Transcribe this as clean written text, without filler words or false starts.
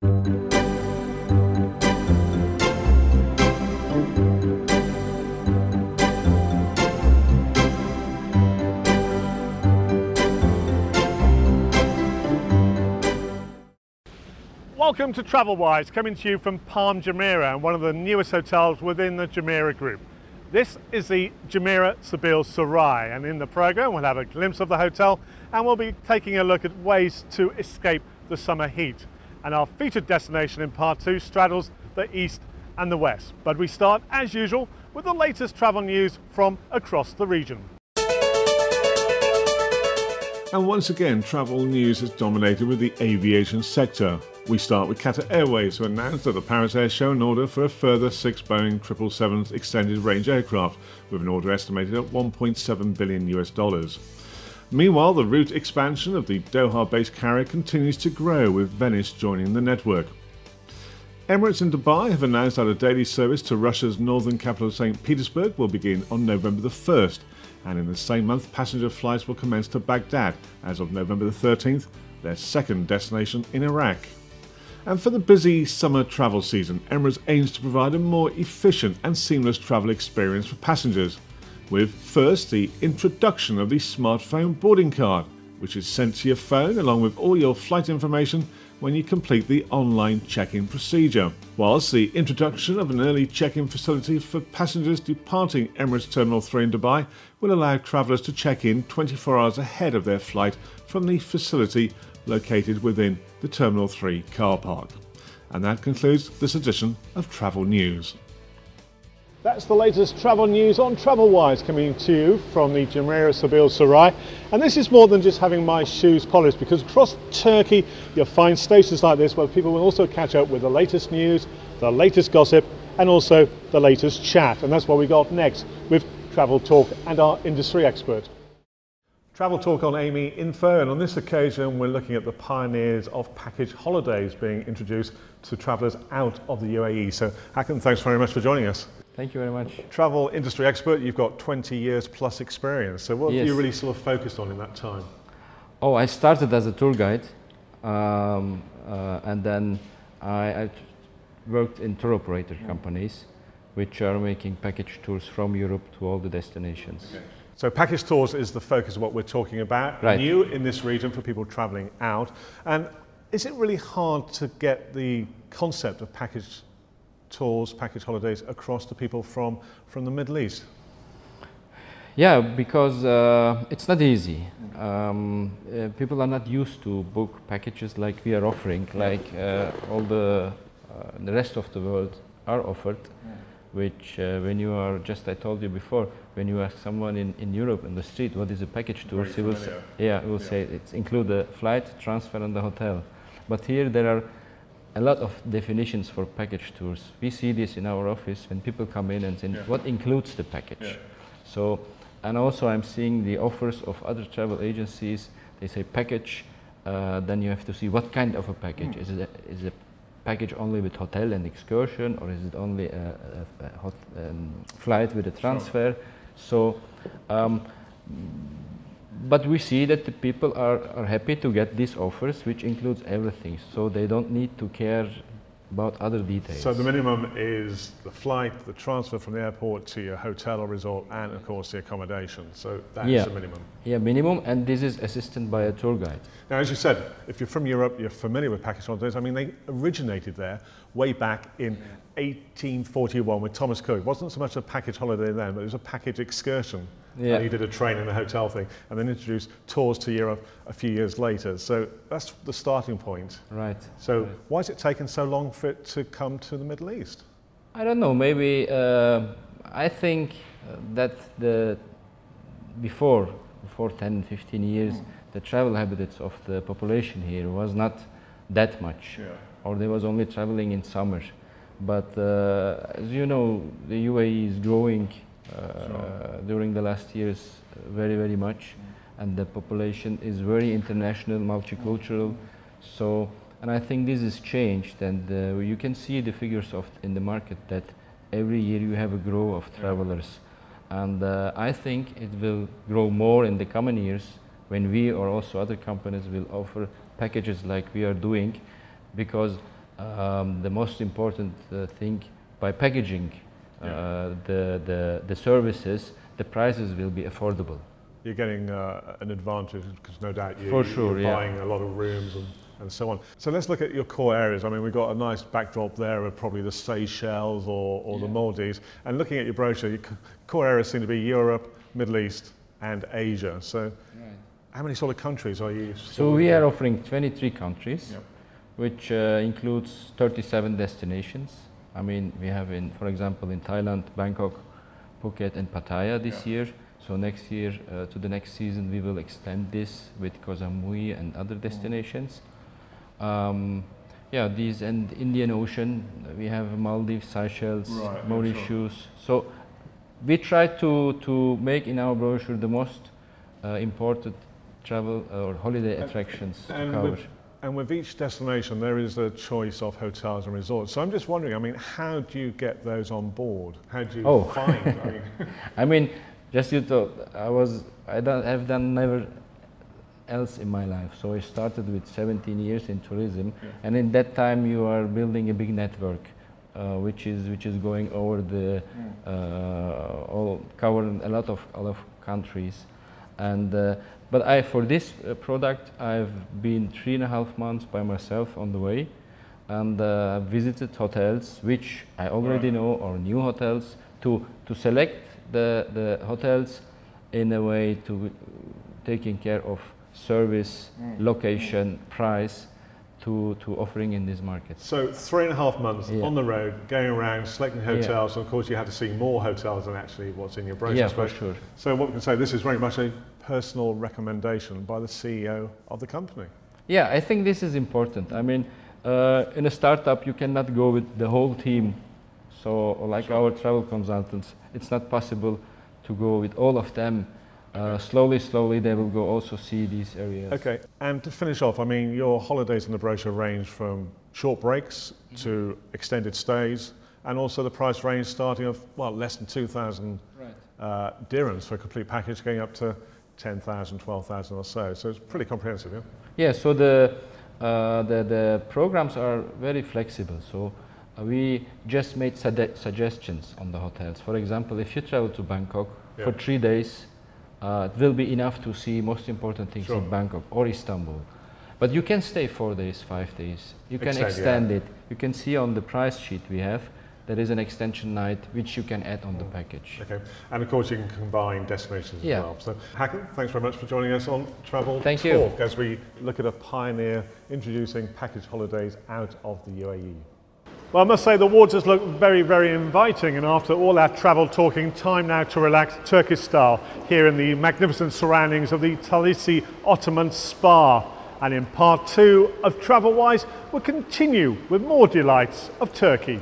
Welcome to TravelWise, coming to you from Palm Jumeirah, one of the newest hotels within the Jumeirah Group. This is the Jumeirah Sabil Sarai, and in the program we'll have a glimpse of the hotel and we'll be taking a look at ways to escape the summer heat. And our featured destination in part 2 straddles the east and the west. But we start, as usual, with the latest travel news from across the region. And once again, travel news is dominated with the aviation sector. We start with Qatar Airways, who announced at the Paris Air Show an order for a further 6 Boeing 777 extended range aircraft, with an order estimated at $1.7 billion. Meanwhile, the route expansion of the Doha-based carrier continues to grow, with Venice joining the network. Emirates and Dubai have announced that a daily service to Russia's northern capital St. Petersburg will begin on November the 1st, and in the same month passenger flights will commence to Baghdad as of November the 13th, their second destination in Iraq. And for the busy summer travel season, Emirates aims to provide a more efficient and seamless travel experience for passengers, with first the introduction of the smartphone boarding card, which is sent to your phone along with all your flight information when you complete the online check-in procedure, whilst the introduction of an early check-in facility for passengers departing Emirates Terminal 3 in Dubai will allow travellers to check in 24 hours ahead of their flight from the facility located within the Terminal 3 car park. And that concludes this edition of Travel News. That's the latest travel news on TravelWise, coming to you from the Jumeirah Sabil Sarai. And this is more than just having my shoes polished, because across Turkey you'll find stations like this where people will also catch up with the latest news, the latest gossip, and also the latest chat. And that's what we got next with Travel Talk and our industry expert. Travel Talk on Amy Info, and on this occasion we're looking at the pioneers of package holidays being introduced to travellers out of the UAE. So Hakan, thanks very much for joining us. Thank you very much. Travel industry expert, you've got 20 years plus experience. So what have you really sort of focused on in that time? Oh, I started as a tour guide, and then I worked in tour operator companies, which are making package tours from Europe to all the destinations. Okay. So package tours is the focus of what we're talking about, right. New in this region for people travelling out. And is it really hard to get the concept of package tours, package holidays across to people from the Middle East? Yeah, because it's not easy. People are not used to book packages like we are offering, like all the rest of the world are offered, which when you are I told you before, when you ask someone in Europe in the street what is a package tour, he will say it's include the flight, transfer and the hotel. But here there are a lot of definitions for package tours. We see this in our office when people come in and say, what includes the package? So, and also I'm seeing the offers of other travel agencies. They say package, then you have to see what kind of a package. Is it a package only with hotel and excursion, or is it only a flight with a transfer? So, but we see that the people are happy to get these offers, which includes everything, so they don't need to care about other details. So the minimum is the flight, the transfer from the airport to your hotel or resort, and of course the accommodation. So that is the minimum. Yeah, minimum, and this is assisted by a tour guide. Now, as you said, if you're from Europe, you're familiar with package holidays. I mean, they originated there way back in 1841 with Thomas Cook. It wasn't so much a package holiday then, but it was a package excursion. Yeah. And he did a train and a hotel thing, and then introduced tours to Europe a few years later. So that's the starting point. Right. So why has it taken so long for it to come to the Middle East? I don't know. Maybe I think that before 10, 15 years, the travel habits of the population here was not that much, or they was only traveling in summer. But as you know, the UAE is growing during the last years very, very much, and the population is very international, multicultural. So, and I think this has changed, and you can see the figures in the market that every year you have a growth of travelers, and I think it will grow more in the coming years when we or also other companies will offer packages like we are doing, because the most important thing, by packaging the services, the prices will be affordable. You're getting an advantage because no doubt you're buying a lot of rooms and so on. So let's look at your core areas. I mean, we've got a nice backdrop there of probably the Seychelles or the Maldives. And looking at your brochure, your core areas seem to be Europe, Middle East and Asia. So how many sort of countries are you? So we are offering 23 countries, which includes 37 destinations. I mean, we have, for example, in Thailand, Bangkok, Phuket and Pattaya this year. So next year, to the next season, we will extend this with Koh Samui and other destinations. These and Indian Ocean, we have Maldives, Seychelles, Mauritius. So we try to make in our brochure the most important travel or holiday attractions to cover. And with each destination, there is a choice of hotels and resorts. So I'm just wondering, I mean, how do you get those on board? How do you find? I mean, just you thought, I've done never else in my life. So I started with 17 years in tourism, and in that time you are building a big network, which is going over the covering a lot of countries, and. But for this product, I've been 3.5 months by myself on the way, and visited hotels which I already know, or new hotels, to select the hotels in a way to taking care of service, location, price, to offering in this market. So 3.5 months on the road, going around, selecting hotels, and of course you had to see more hotels than actually what's in your brochure. Yeah, for sure. So what we can say, this is very much a personal recommendation by the CEO of the company. Yeah, I think this is important. I mean, in a startup you cannot go with the whole team. So like our travel consultants, it's not possible to go with all of them. Slowly they will go also see these areas. Okay, and to finish off, I mean, your holidays in the brochure range from short breaks to extended stays, and also the price range starting of, well, less than 2,000 dirhams for a complete package, going up to 10,000, 12,000 or so. So it's pretty comprehensive, yeah? Yeah, so the programs are very flexible. So we just made suggestions on the hotels. For example, if you travel to Bangkok for 3 days, it will be enough to see most important things in Bangkok or Istanbul. But you can stay 4 days, 5 days. You can extend it. You can see on the price sheet we have, there is an extension night which you can add on the package. Okay, and of course you can combine destinations as well. So Hakan, thanks very much for joining us on Travel Talk as we look at a pioneer introducing package holidays out of the UAE. Well, I must say the waters look very, very inviting, and after all our travel talking, time now to relax Turkish style here in the magnificent surroundings of the Talisi Ottoman Spa. And in part 2 of Travel Wise, we'll continue with more delights of Turkey.